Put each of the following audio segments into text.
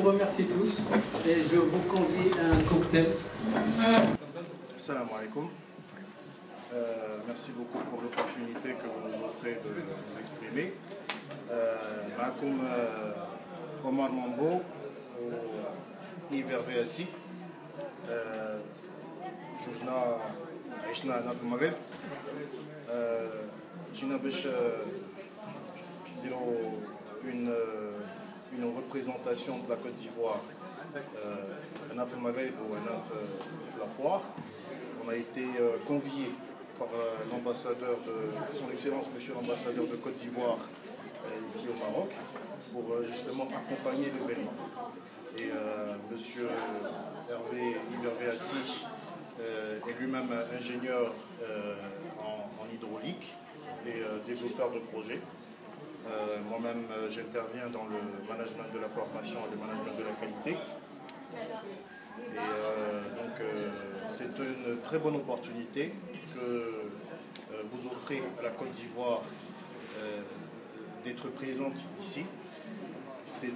remercie tous et je vous convie à un cocktail. Salam alaikum. Merci beaucoup pour l'opportunité que vous nous offrez de nous exprimer. Maakoum Omar Mambo, Ivervé Assi. جوجنا عشنا هنا في المغرب جينا باش نديرو une représentation de la Côte d'Ivoire هنا في المغرب وهنا في la foire. On a été convié par l'ambassadeur de son excellence monsieur l'ambassadeur de Côte d'Ivoire ici au Maroc pour justement accompagner l'événement. Et monsieur Ivervé Assi est lui-même ingénieur en hydraulique et développeur de projets. Moi-même, j'interviens dans le management de la formation et le management de la qualité. Et donc, c'est une très bonne opportunité que vous offrez à la Côte d'Ivoire d'être présente ici. C'est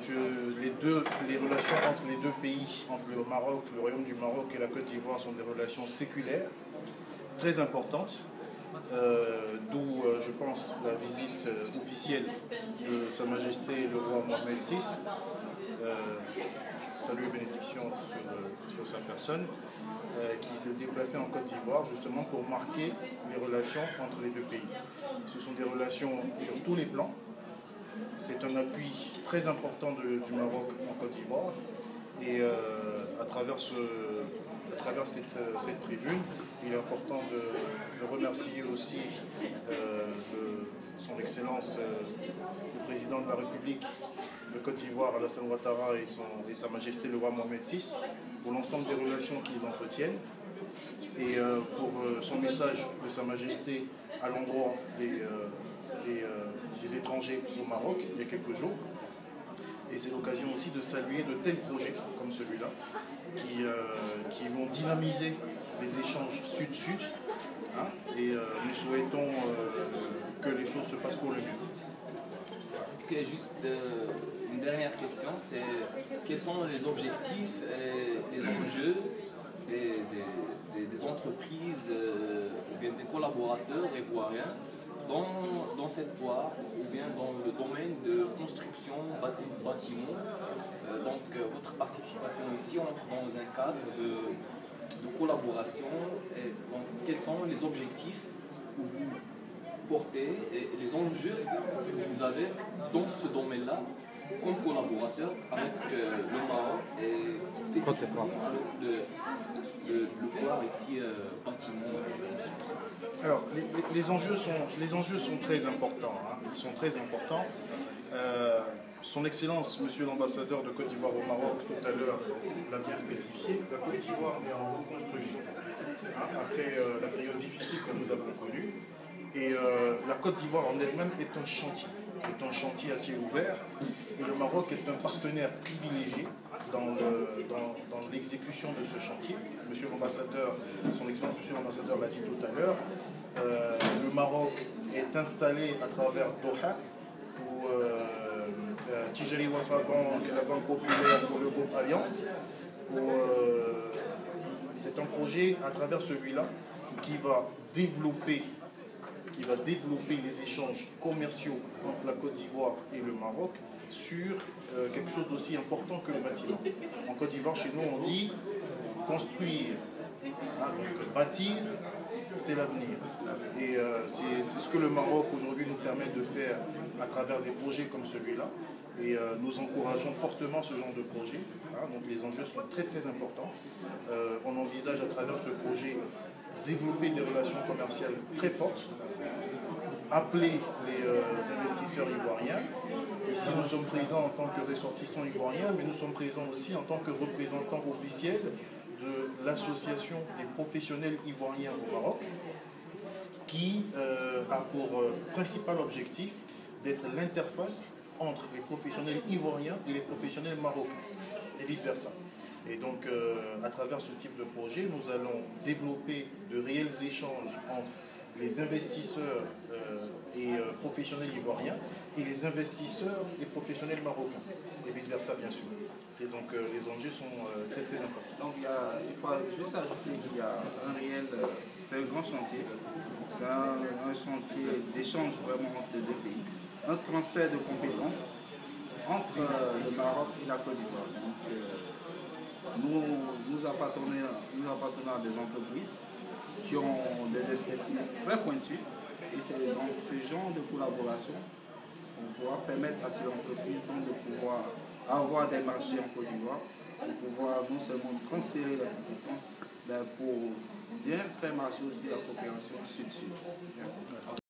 les relations entre les deux pays, entre le Maroc, le Royaume du Maroc et la Côte d'Ivoire sont des relations séculaires très importantes, d'où je pense la visite officielle de Sa Majesté le roi Mohamed VI, salut et bénédiction sur sa personne, qui s'est déplacé en Côte d'Ivoire justement pour marquer les relations entre les deux pays. Ce sont des relations sur tous les plans. C'est un appui très important du Maroc en Côte d'Ivoire et à travers cette tribune, il est important de remercier aussi son Excellence le Président de la République de Côte d'Ivoire, Alassane Ouattara et Sa Majesté le roi Mohamed VI pour l'ensemble des relations qu'ils entretiennent et pour son message de Sa Majesté à l'endroit des étrangers au Maroc il y a quelques jours. Et c'est l'occasion aussi de saluer de tels projets comme celui-là qui vont dynamiser les échanges sud-sud hein, et nous souhaitons que les choses se passent pour le mieux. Okay, juste une dernière question, c'est quels sont les objectifs et les enjeux des entreprises ou bien des collaborateurs ivoiriens dans cette foire ou bien dans le domaine de construction bâtiment. Donc votre participation ici entre dans un cadre de collaboration. Et donc, quels sont les objectifs que vous portez et les enjeux que vous avez dans ce domaine-là comme collaborateur avec le Maroc et spécifiquement le foire ici bâtiment et construction. Alors les enjeux sont très importants, hein. Ils sont très importants. Son Excellence, Monsieur l'ambassadeur de Côte d'Ivoire au Maroc, tout à l'heure l'a bien spécifié, la Côte d'Ivoire est en reconstruction hein, après la période difficile que nous avons connue. Et la Côte d'Ivoire en elle-même est un chantier à ciel ouvert. Et le Maroc est un partenaire privilégié dans l'exécution de ce chantier. Monsieur l'ambassadeur, son excellence Monsieur l'ambassadeur l'a dit tout à l'heure, le Maroc est installé à travers Doha, où Tijari Wafa Bank, la Banque populaire pour le groupe Alliance, c'est un projet à travers celui-là qui va développer les échanges commerciaux entre la Côte d'Ivoire et le Maroc sur quelque chose d'aussi important que le bâtiment. En Côte d'Ivoire, chez nous, on dit construire, hein, donc bâtir, c'est l'avenir. Et c'est ce que le Maroc aujourd'hui nous permet de faire à travers des projets comme celui-là. Et nous encourageons fortement ce genre de projet. Hein, donc les enjeux sont très très importants. On envisage à travers ce projet développer des relations commerciales très fortes, appeler les investisseurs ivoiriens. Ici, nous sommes présents en tant que ressortissants ivoiriens, mais nous sommes présents aussi en tant que représentants officiels de l'association des professionnels ivoiriens au Maroc, qui a pour principal objectif d'être l'interface entre les professionnels ivoiriens et les professionnels marocains, et vice-versa. Et donc, à travers ce type de projet, nous allons développer de réels échanges entre les investisseurs et professionnels ivoiriens et les investisseurs et professionnels marocains, et vice-versa bien sûr. C'est donc les enjeux sont très très importants. Donc il faut juste ajouter qu'il y a un réel, c'est un grand chantier, c'est un chantier d'échange vraiment entre les deux pays, un transfert de compétences entre le Maroc et la Côte d'Ivoire. Donc nous appartenons à des entreprises qui ont des expertises très pointues et c'est dans ce genre de collaboration qu'on pourra permettre à ces entreprises donc, de pouvoir avoir des marchés en Côte d'Ivoire, pour pouvoir non seulement transférer leurs compétences, mais pour bien faire marcher aussi la coopération sud-sud. Merci.